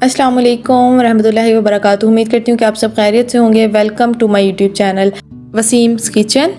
अस्सलाम वालेकुम रहमतुल्लाहि व बरकातुहू। उम्मीद करती हूँ कि आप सब खैरियत से होंगे। Welcome to my YouTube channel Wasim's kitchen.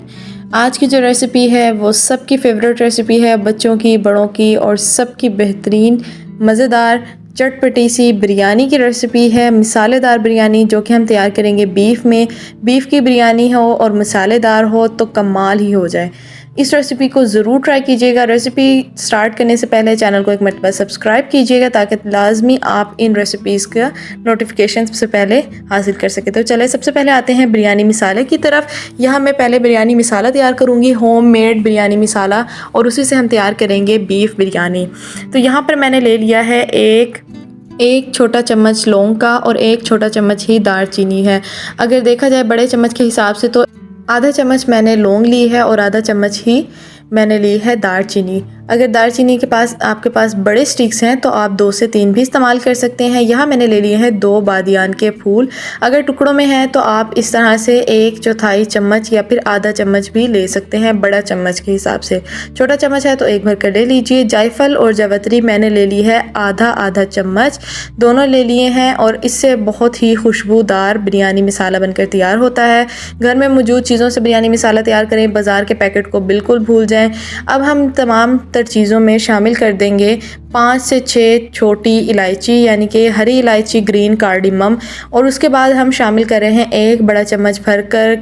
आज की जो रेसिपी है वो सबकी फ़ेवरेट रेसिपी है, बच्चों की, बड़ों की और सबकी बेहतरीन मज़ेदार चटपटी सी बिरयानी की रेसिपी है। मिसालेदार बिरयानी जो कि हम तैयार करेंगे बीफ में। बीफ की बिरयानी हो और मसालेदार हो तो कमाल ही हो जाए। इस रेसिपी को ज़रूर ट्राई कीजिएगा। रेसिपी स्टार्ट करने से पहले चैनल को एक मरतबा सब्सक्राइब कीजिएगा ताकि लाजमी आप इन रेसिपीज़ का नोटिफिकेशन सबसे पहले हासिल कर सके। तो चले सबसे पहले आते हैं बिरयानी मसाले की तरफ। यहाँ मैं पहले बिरयानी मसाला तैयार करूँगी, होममेड बिरयानी मसाला, और उसी से हम तैयार करेंगे बीफ बिरयानी। तो यहाँ पर मैंने ले लिया है एक छोटा चम्मच लौंग का और एक छोटा चम्मच ही दालचीनी है। अगर देखा जाए बड़े चम्मच के हिसाब से तो आधा चम्मच मैंने लौंग ली है और आधा चम्मच ही मैंने ली है दालचीनी। अगर दालचीनी के पास आपके पास बड़े स्टिक्स हैं तो आप 2 से 3 भी इस्तेमाल कर सकते हैं। यहाँ मैंने ले लिए हैं 2 बादियान के फूल। अगर टुकड़ों में हैं तो आप इस तरह से 1/4 चम्मच या फिर आधा चम्मच भी ले सकते हैं, बड़ा चम्मच के हिसाब से। छोटा चम्मच है तो 1 भर कर ले लीजिए। जायफल और जावित्री मैंने ले ली है आधा चम्मच, दोनों ले लिए हैं और इससे बहुत ही खुशबूदार बिरयानी मसाला बनकर तैयार होता है। घर में मौजूद चीज़ों से बिरयानी मसाला तैयार करें, बाज़ार के पैकेट को बिल्कुल भूल जाएँ। अब हम तमाम चीज़ों में शामिल कर देंगे 5 से 6 छोटी इलायची यानी कि हरी इलायची, ग्रीन कार्डिमम, और उसके बाद हम शामिल कर रहे हैं 1 बड़ा चम्मच भरकर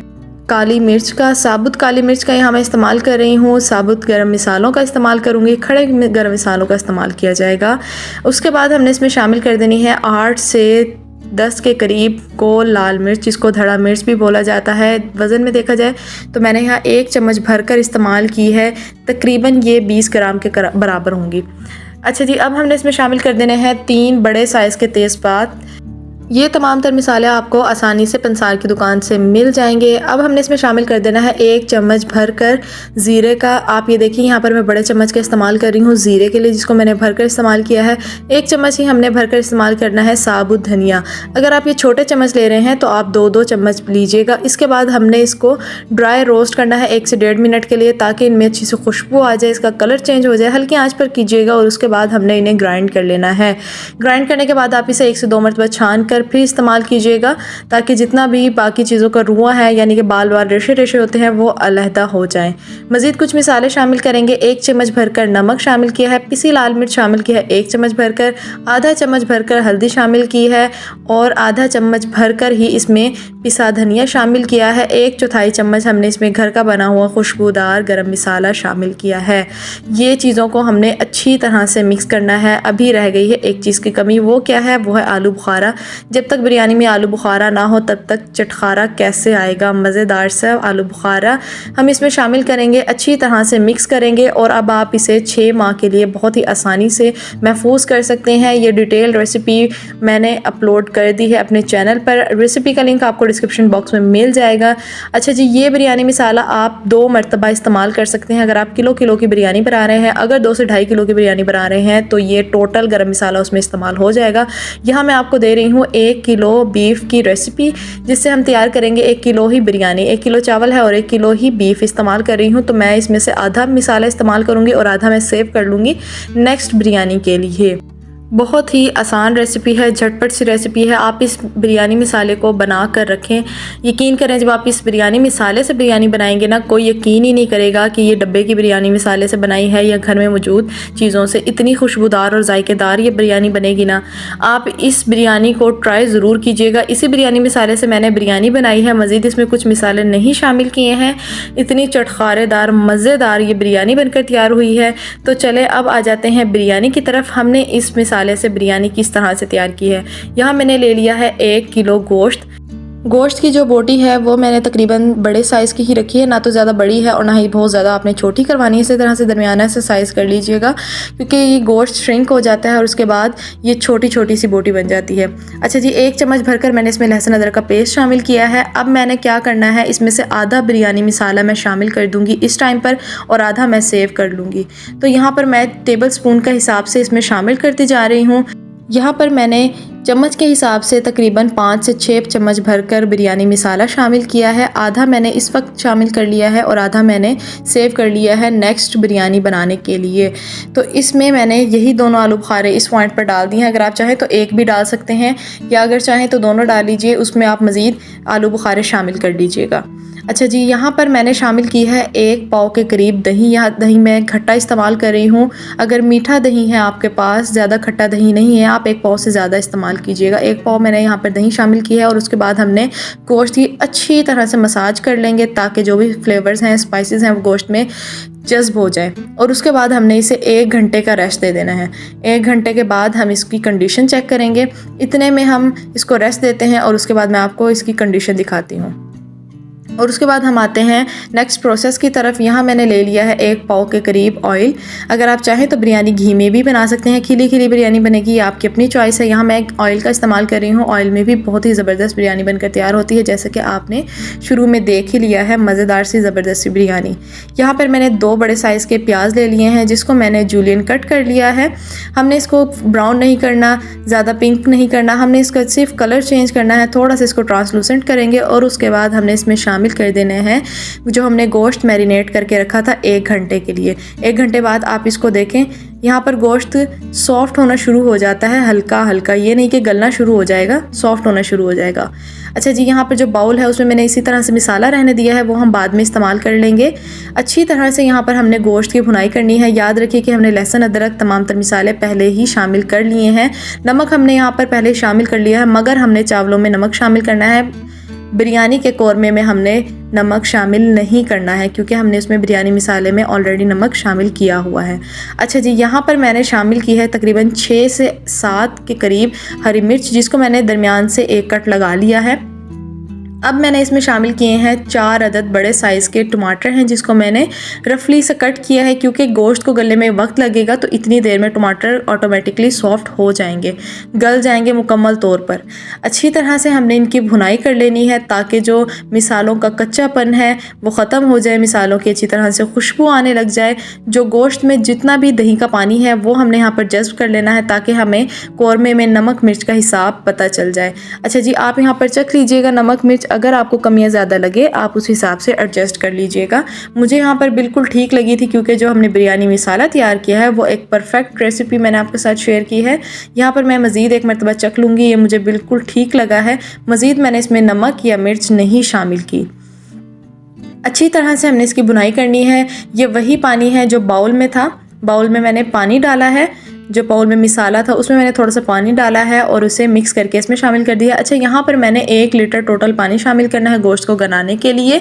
काली मिर्च का। साबुत काली मिर्च का यहाँ मैं इस्तेमाल कर रही हूँ। साबुत गरम मसालों का इस्तेमाल करूँगी, खड़े गरम मसालों का इस्तेमाल किया जाएगा। उसके बाद हमने इसमें शामिल कर देनी है 8 से 10 के करीब को लाल मिर्च, जिसको धड़ा मिर्च भी बोला जाता है। वज़न में देखा जाए तो मैंने यहाँ 1 चम्मच भरकर इस्तेमाल की है। तकरीबन ये 20 ग्राम के बराबर होंगी। अच्छा जी, अब हमने इसमें शामिल कर देने हैं 3 बड़े साइज़ के तेज़पात। ये तमाम तर मसाले आपको आसानी से पंसार की दुकान से मिल जाएंगे। अब हमने इसमें शामिल कर देना है 1 चम्मच भरकर ज़ीरे का। आप ये देखिए यहाँ पर मैं बड़े चम्मच का इस्तेमाल कर रही हूँ ज़ीरे के लिए, जिसको मैंने भरकर इस्तेमाल किया है। 1 चम्मच ही हमने भरकर इस्तेमाल करना है साबुत धनिया। अगर आप ये छोटे चम्मच ले रहे हैं तो आप 2-2 चम्मच लीजिएगा। इसके बाद हमने इसको ड्राई रोस्ट करना है 1 से 1.5 मिनट के लिए, ताकि इनमें अच्छी से खुशबू आ जाए, इसका कलर चेंज हो जाए। हल्की आँच पर कीजिएगा और उसके बाद हमने इन्हें ग्राइंड कर लेना है। ग्राइंड करने के बाद आप इसे 1 से 2 मरतबा छान कर फिर इस्तेमाल कीजिएगा, ताकि जितना भी बाकी चीज़ों का रुआ है यानी कि बाल वाल रेशे रेशे होते हैं वो अलहदा हो जाएं। मज़ीद कुछ मिसाले शामिल करेंगे। 1 चम्मच भरकर नमक शामिल किया है, पिसी लाल मिर्च शामिल किया है 1 चम्मच भरकर, आधा चम्मच भरकर हल्दी शामिल की है और आधा चम्मच भरकर ही इसमें पिसा धनिया शामिल किया है। 1/4 चम्मच हमने इसमें घर का बना हुआ खुशबूदार गरम मसाला शामिल किया है। ये चीज़ों को हमने अच्छी तरह से मिक्स करना है। अभी रह गई है एक चीज़ की कमी, वो क्या है? वो है आलू बुखारा। जब तक बिरयानी में आलू बुखारा ना हो तब तक चटखारा कैसे आएगा? मज़ेदार सा आलू बुखारा हम इसमें शामिल करेंगे, अच्छी तरह से मिक्स करेंगे और अब आप इसे 6 माह के लिए बहुत ही आसानी से महफूज कर सकते हैं। ये डिटेल रेसिपी मैंने अपलोड कर दी है अपने चैनल पर, रेसिपी का लिंक आपको डिस्क्रिप्शन बॉक्स में मिल जाएगा। अच्छा जी, ये बिरयानी मसाला आप 2 मरतबा इस्तेमाल कर सकते हैं। अगर आप किलो की बिरयानी बना रहे हैं, अगर 2 से 2.5 किलो की बिरयानी बना रहे हैं तो ये टोटल गरम मसाला उसमें इस्तेमाल हो जाएगा। यहाँ मैं आपको दे रही हूँ 1 किलो बीफ की रेसिपी, जिससे हम तैयार करेंगे 1 किलो ही बिरयानी। 1 किलो चावल है और 1 किलो ही बीफ इस्तेमाल कर रही हूँ, तो मैं इसमें से आधा मसाला इस्तेमाल करूँगी और आधा मैं सेव कर लूँगी नेक्स्ट बिरयानी के लिए। बहुत ही आसान रेसिपी है, झटपट सी रेसिपी है। आप इस बिरयानी मसाले को बना कर रखें। यकीन करें, जब आप इस बिरयानी मसाले से बिरयानी बनाएंगे ना, कोई यकीन ही नहीं करेगा कि ये डब्बे की बिरयानी मसाले से बनाई है या घर में मौजूद चीज़ों से। इतनी खुशबूदार और जायकेदार ये बिरयानी बनेगी ना, आप इस बिरयानी को ट्राई ज़रूर कीजिएगा। इसी बिरयानी मसाले से मैंने बिरयानी बनाई है, मज़ीद इसमें कुछ मसाले नहीं शामिल किए हैं। इतनी चटखारेदार मज़ेदार ये बिरयानी बनकर तैयार हुई है। तो चले अब आ जाते हैं बिरयानी की तरफ। हमने इस मसाले से बिरयानी किस तरह से तैयार की है। यहाँ मैंने ले लिया है 1 किलो गोश्त की जो बोटी है वो मैंने तकरीबन बड़े साइज़ की ही रखी है, ना तो ज़्यादा बड़ी है और ना ही बहुत ज़्यादा आपने छोटी करवानी है। इसी तरह से दरमियाना से साइज़ कर लीजिएगा, क्योंकि ये गोश्त श्रिंक हो जाता है और उसके बाद ये छोटी छोटी सी बोटी बन जाती है। अच्छा जी, 1 चम्मच भरकर मैंने इसमें लहसुन अदरक का पेस्ट शामिल किया है। अब मैंने क्या करना है, इसमें से आधा बिरयानी मसाला मैं शामिल कर दूँगी इस टाइम पर और आधा मैं सेव कर लूँगी। तो यहाँ पर मैं टेबल स्पून का हिसाब से इसमें शामिल करती जा रही हूँ। यहाँ पर मैंने चम्मच के हिसाब से तकरीबन 5 से 6 चम्मच भरकर बिरयानी मसाला शामिल किया है। आधा मैंने इस वक्त शामिल कर लिया है और आधा मैंने सेव कर लिया है नेक्स्ट बिरयानी बनाने के लिए। तो इसमें मैंने यही दोनों आलू बुखारे इस पॉइंट पर डाल दिए हैं। अगर आप चाहें तो एक भी डाल सकते हैं या अगर चाहें तो दोनों डाल लीजिए, उसमें आप मज़ीद आलू बुखारे शामिल कर लीजिएगा। अच्छा जी, यहाँ पर मैंने शामिल की है 1 पाव के करीब दही। यहाँ दही मैं खट्टा इस्तेमाल कर रही हूँ। अगर मीठा दही है आपके पास, ज़्यादा खट्टा दही नहीं है, आप 1 पाव से ज़्यादा इस्तेमाल कीजिएगा। 1 पाव मैंने यहाँ पर दही शामिल की है और उसके बाद हमने गोश्त की अच्छी तरह से मसाज कर लेंगे ताकि जो भी फ्लेवर्स हैं, स्पाइसेस हैं, वो गोश्त में जज्ब हो जाए। और उसके बाद हमने इसे 1 घंटे का रेस्ट दे देना है। 1 घंटे के बाद हम इसकी कंडीशन चेक करेंगे। इतने में हम इसको रेस्ट देते हैं और उसके बाद मैं आपको इसकी कंडीशन दिखाती हूँ। और उसके बाद हम आते हैं नेक्स्ट प्रोसेस की तरफ। यहाँ मैंने ले लिया है 1 पाव के करीब ऑयल। अगर आप चाहें तो बिरयानी घी में भी बना सकते हैं, खिली खिली बिरयानी बनेगी, ये आपकी अपनी चॉइस है। यहाँ मैं ऑयल का इस्तेमाल कर रही हूँ। ऑयल में भी बहुत ही ज़बरदस्त बिरयानी बनकर तैयार होती है, जैसे कि आपने शुरू में देख ही लिया है, मज़ेदार सी ज़बरदस्त सी बिरयानी। यहाँ पर मैंने 2 बड़े साइज़ के प्याज ले लिए हैं जिसको मैंने जूलियन कट कर लिया है। हमने इसको ब्राउन नहीं करना, ज़्यादा पिंक नहीं करना, हमने इसका सिर्फ कलर चेंज करना है। थोड़ा सा इसको ट्रांसलूसेंट करेंगे और उसके बाद हमने इसमें शामिल कर देने हैं जो हमने गोश्त मैरिनेट करके रखा था 1 घंटे के लिए। 1 घंटे बाद आप इसको देखें, यहाँ पर गोश्त सॉफ्ट होना शुरू हो जाता है, हल्का हल्का, ये नहीं कि गलना शुरू हो जाएगा, सॉफ्ट होना शुरू हो जाएगा। अच्छा जी, यहाँ पर जो बाउल है उसमें मैंने इसी तरह से मसाला रहने दिया है, वो हम बाद में इस्तेमाल कर लेंगे। अच्छी तरह से यहाँ पर हमने गोश्त की भुनाई करनी है। याद रखिए कि हमने लहसुन, अदरक, तमाम तर मसाले पहले ही शामिल कर लिए हैं। नमक हमने यहाँ पर पहले शामिल कर लिया है, मगर हमने चावलों में नमक शामिल करना है। बिरयानी के कौरमे में हमने नमक शामिल नहीं करना है क्योंकि हमने उसमें बिरयानी मसाले में ऑलरेडी नमक शामिल किया हुआ है। अच्छा जी, यहाँ पर मैंने शामिल की है तकरीबन 6 से 7 के करीब हरी मिर्च, जिसको मैंने दरमियान से 1 कट लगा लिया है। अब मैंने इसमें शामिल किए हैं 4 अदद बड़े साइज़ के टमाटर हैं जिसको मैंने रफली से कट किया है क्योंकि गोश्त को गलने में वक्त लगेगा, तो इतनी देर में टमाटर ऑटोमेटिकली सॉफ्ट हो जाएंगे, गल जाएंगे मुकम्मल तौर पर। अच्छी तरह से हमने इनकी भुनाई कर लेनी है ताकि जो मिसालों का कच्चापन है वो ख़त्म हो जाए, मिसालों की अच्छी तरह से खुशबू आने लग जाए। जो गोश्त में जितना भी दही का पानी है वो हमने यहाँ पर जज्ब कर लेना है ताकि हमें कौरमे में नमक मिर्च का हिसाब पता चल जाए। अच्छा जी, आप यहाँ पर चख लीजिएगा नमक मिर्च, अगर आपको कमियां ज़्यादा लगे आप उस हिसाब से एडजस्ट कर लीजिएगा। मुझे यहाँ पर बिल्कुल ठीक लगी थी क्योंकि जो हमने बिरयानी मसाला तैयार किया है वो एक परफेक्ट रेसिपी मैंने आपके साथ शेयर की है। यहाँ पर मैं मज़ीद एक मरतबा चख लूँगी, ये मुझे बिल्कुल ठीक लगा है। मज़ीद मैंने इसमें नमक या मिर्च नहीं शामिल की। अच्छी तरह से हमने इसकी बुनाई करनी है। ये वही पानी है जो बाउल में था, बाउल में मैंने पानी डाला है, जो बाउल में मसाला था उसमें मैंने थोड़ा सा पानी डाला है और उसे मिक्स करके इसमें शामिल कर दिया। अच्छा, यहाँ पर मैंने 1 लीटर टोटल पानी शामिल करना है गोश्त को गलाने के लिए।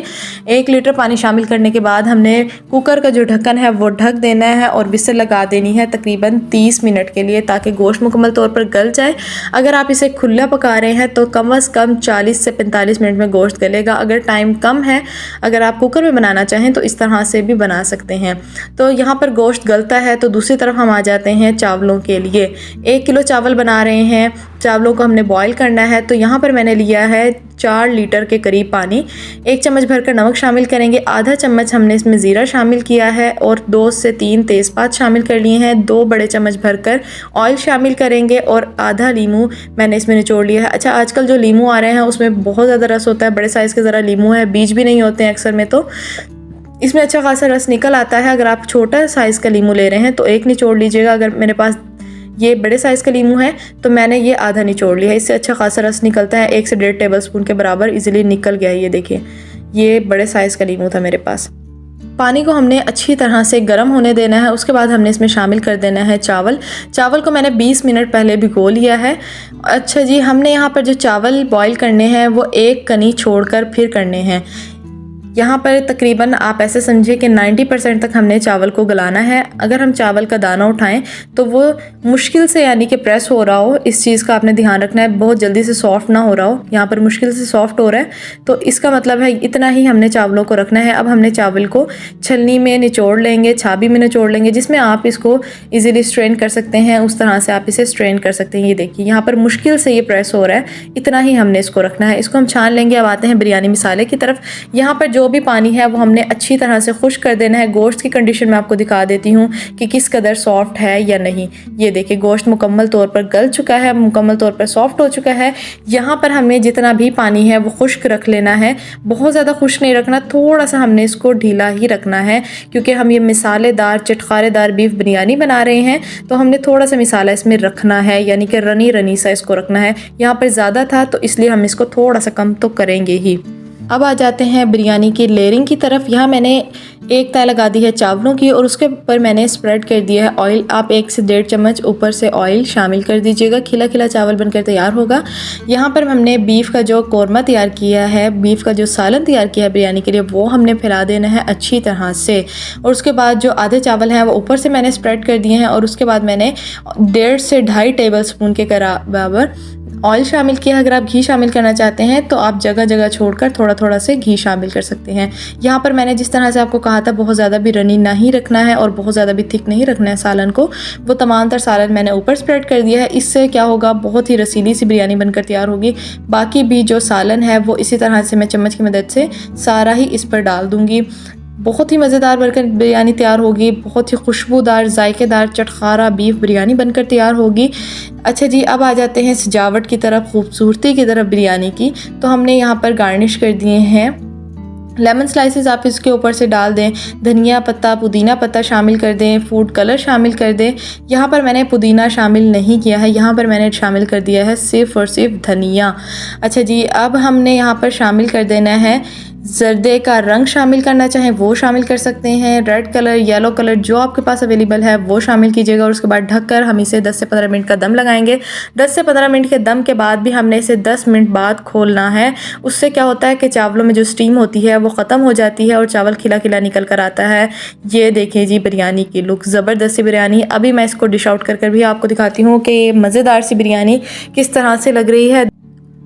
1 लीटर पानी शामिल करने के बाद हमने कुकर का जो ढक्कन है वो ढक देना है और विसल लगा देनी है तकरीबन 30 मिनट के लिए ताकि गोश्त मुकम्मल तौर पर गल जाए। अगर आप इसे खुला पका रहे हैं तो कम से कम 40 से 45 मिनट में गोश्त गलेगा। अगर टाइम कम है, अगर आप कुकर में बनाना चाहें तो इस तरह से भी बना सकते हैं। तो यहाँ पर गोश्त गलता है तो दूसरी तरफ हम आ जाते हैं चावलों के लिए। 1 किलो चावल बना रहे हैं, चावलों को हमने बॉईल करना है। तो यहाँ पर मैंने लिया है 4 लीटर के करीब पानी। 1 चम्मच भरकर नमक शामिल करेंगे, आधा चम्मच हमने इसमें ज़ीरा शामिल किया है और 2 से 3 तेज़पात शामिल कर लिए हैं। 2 बड़े चम्मच भरकर ऑयल शामिल करेंगे और आधा लीमू मैंने इसमें निचोड़ लिया है। अच्छा, आजकल जो लीमू आ रहे हैं उसमें बहुत ज़्यादा रस होता है, बड़े साइज़ के ज़रा लीमू है, बीज भी नहीं होते हैं अक्सर में, तो इसमें अच्छा खासा रस निकल आता है। अगर आप छोटा साइज़ का लीमू ले रहे हैं तो 1 निचोड़ लीजिएगा। अगर मेरे पास ये बड़े साइज़ का लीमू है तो मैंने ये आधा निचोड़ लिया है, इससे अच्छा खासा रस निकलता है। 1 से 1.5 टेबलस्पून के बराबर इजीली निकल गया है। ये देखिए, ये बड़े साइज़ का लीमू था मेरे पास। पानी को हमने अच्छी तरह से गर्म होने देना है। उसके बाद हमने इसमें शामिल कर देना है चावल। चावल को मैंने 20 मिनट पहले भिगो लिया है। अच्छा जी, हमने यहाँ पर जो चावल बॉईल करने हैं वो 1 कनी छोड़कर फिर करने हैं। यहाँ पर तकरीबन आप ऐसे समझिए कि 90% तक हमने चावल को गलाना है। अगर हम चावल का दाना उठाएं तो वो मुश्किल से यानी कि प्रेस हो रहा हो, इस चीज़ का आपने ध्यान रखना है, बहुत जल्दी से सॉफ्ट ना हो रहा हो। यहाँ पर मुश्किल से सॉफ्ट हो रहा है तो इसका मतलब है इतना ही हमने चावलों को रखना है। अब हमने चावल को छलनी में निचोड़ लेंगे, छाबी में निचोड़ लेंगे, जिसमें आप इसको ईज़िली स्ट्रेन कर सकते हैं, उस तरह से आप इसे स्ट्रेन कर सकते हैं। ये देखिए, यहाँ पर मुश्किल से ये प्रेस हो रहा है, इतना ही हमने इसको रखना है। इसको हम छान लेंगे। अब आते हैं बिरयानी मसाले की तरफ। यहाँ पर जो भी पानी है वो हमने अच्छी तरह से खुश्क कर देना है। गोश्त की कंडीशन मैं आपको दिखा देती हूँ कि किस कदर सॉफ्ट है या नहीं। ये देखिए गोश्त मुकम्मल तौर पर गल चुका है, मुकम्मल तौर पर सॉफ्ट हो चुका है। यहाँ पर हमें जितना भी पानी है वो खुश्क रख लेना है, बहुत ज़्यादा खुश्क नहीं रखना, थोड़ा सा हमने इसको ढीला ही रखना है क्योंकि हम ये मिसालेदार चटखारेदार बीफ बिरयानी बना रहे हैं, तो हमने थोड़ा सा मिसाला इसमें रखना है, यानी कि रनी रनी सा इसको रखना है। यहाँ पर ज़्यादा था तो इसलिए हम इसको थोड़ा सा कम तो करेंगे ही। अब आ जाते हैं बिरयानी की लेयरिंग की तरफ। यहाँ मैंने एक तय लगा दी है चावलों की और उसके ऊपर मैंने स्प्रेड कर दिया है ऑयल। आप 1 से 1.5 चम्मच ऊपर से ऑयल शामिल कर दीजिएगा। खिला खिला चावल बनकर तैयार होगा। यहाँ पर हमने बीफ का जो कौरमा तैयार किया है, बीफ का जो सालन तैयार किया है बिरयानी के लिए, वो हमने फैला देना है अच्छी तरह से। और उसके बाद जो आधे चावल हैं वो ऊपर से मैंने स्प्रेड कर दिए हैं और उसके बाद मैंने 1.5 से 2.5 टेबल स्पून के बराबर ऑयल शामिल किया। अगर आप घी शामिल करना चाहते हैं तो आप जगह जगह छोड़कर थोड़ा थोड़ा से घी शामिल कर सकते हैं। यहाँ पर मैंने जिस तरह से आपको कहा था बहुत ज़्यादा भी रनी नहीं रखना है और बहुत ज़्यादा भी थिक नहीं रखना है सालन को, वो तमाम तर सालन मैंने ऊपर स्प्रेड कर दिया है। इससे क्या होगा, बहुत ही रसीली सी बिरयानी बनकर तैयार होगी। बाकी भी जो सालन है वो इसी तरह से मैं चम्मच की मदद से सारा ही इस पर डाल दूँगी। बहुत ही मज़ेदार बनकर बिरयानी तैयार होगी, बहुत ही खुशबूदार जायकेदार चटखारा बीफ बिरयानी बनकर तैयार होगी। अच्छा जी, अब आ जाते हैं सजावट की तरफ, खूबसूरती की तरफ बिरयानी की। तो हमने यहाँ पर गार्निश कर दिए हैं लेमन स्लाइसेस, आप इसके ऊपर से डाल दें। धनिया पत्ता, पुदीना पत्ता शामिल कर दें, फूड कलर शामिल कर दें। यहाँ पर मैंने पुदीना शामिल नहीं किया है, यहाँ पर मैंने शामिल कर दिया है सिर्फ़ और सिर्फ धनिया। अच्छा जी, अब हमने यहाँ पर शामिल कर देना है जर्दे का रंग। शामिल करना चाहें वो शामिल कर सकते हैं, रेड कलर, येलो कलर जो आपके पास अवेलेबल है वो शामिल कीजिएगा। और उसके बाद ढककर हम इसे 10 से 15 मिनट का दम लगाएंगे। 10 से 15 मिनट के दम के बाद भी हमने इसे 10 मिनट बाद खोलना है। उससे क्या होता है कि चावलों में जो स्टीम होती है वो ख़त्म हो जाती है और चावल खिला खिला निकल कर आता है। ये देखिए जी बिरयानी की लुक, ज़बरदस्त सी बिरयानी। अभी मैं इसको डिश आउट कर भी आपको दिखाती हूँ कि ये मज़ेदार सी बिरयानी किस तरह से लग रही है।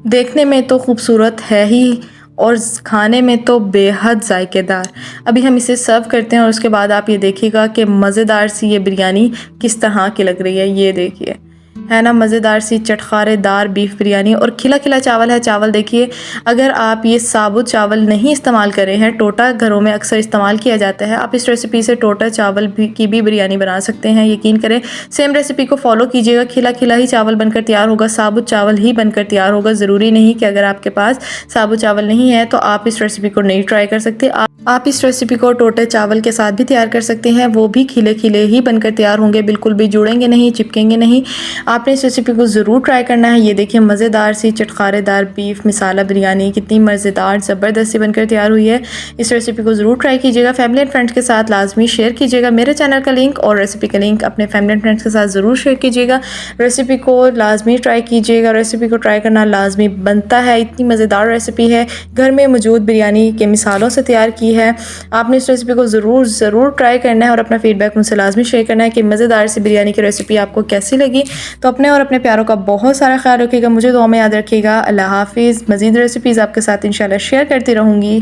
देखने में तो खूबसूरत है ही और खाने में तो बेहद जायकेदार। अभी हम इसे सर्व करते हैं और उसके बाद आप ये देखिएगा कि मज़ेदार सी ये बिरयानी किस तरह की लग रही है। ये देखिए, है ना मज़ेदार सी चटखारेदार बीफ बिरयानी और खिला खिला चावल है। चावल देखिए, अगर आप ये साबुत चावल नहीं इस्तेमाल कर रहे हैं, टोटा घरों में अक्सर इस्तेमाल किया जाता है, आप इस रेसिपी से टोटा चावल की भी बिरयानी बना सकते हैं। यकीन करें, सेम रेसिपी को फॉलो कीजिएगा। खिला खिला ही चावल बनकर तैयार होगा, साबुत चावल ही बनकर तैयार होगा। ज़रूरी नहीं कि अगर आपके पास साबुत चावल नहीं है तो आप इस रेसिपी को नहीं ट्राई कर सकते। आप इस रेसिपी को टोटे चावल के साथ भी तैयार कर सकते हैं, वो भी खिले खिले ही बनकर तैयार होंगे, बिल्कुल भी जुड़ेंगे नहीं, चिपकेंगे नहीं। आपने इस रेसिपी को ज़रूर ट्राई करना है। ये देखिए मज़ेदार सी चटखारेदार बीफ मसाला बिरयानी कितनी मज़ेदार ज़बरदस्त सी बनकर तैयार हुई है। इस रेसिपी को ज़रूर ट्राई कीजिएगा, फैमिली एंड फ्रेंड्स के साथ लाजमी शेयर कीजिएगा। मेरे चैनल का लिंक और रेसिपी का लिंक अपने फैमिली एंड फ्रेंड्स के साथ ज़रूर शेयर कीजिएगा। रेसिपी को लाजमी ट्राई कीजिएगा, रेसिपी को ट्राई करना लाजमी बनता है। इतनी मज़ेदार रेसिपी है, घर में मौजूद बिरयानी के मिसालों से तैयार की है। आपने इस रेसिपी को ज़रूर ट्राई करना है और अपना फीडबैक मुझसे लाजमी शेयर करना है कि मज़ेदार सी बिरयानी की रेसिपी आपको कैसी लगी। तो अपने और अपने प्यारों का बहुत सारा ख्याल रखिएगा, मुझे दुआ में याद रखिएगा। अल्लाह हाफिज़। मज़ीद रेसिपीज़ आपके साथ इंशाल्लाह शेयर करती रहूँगी।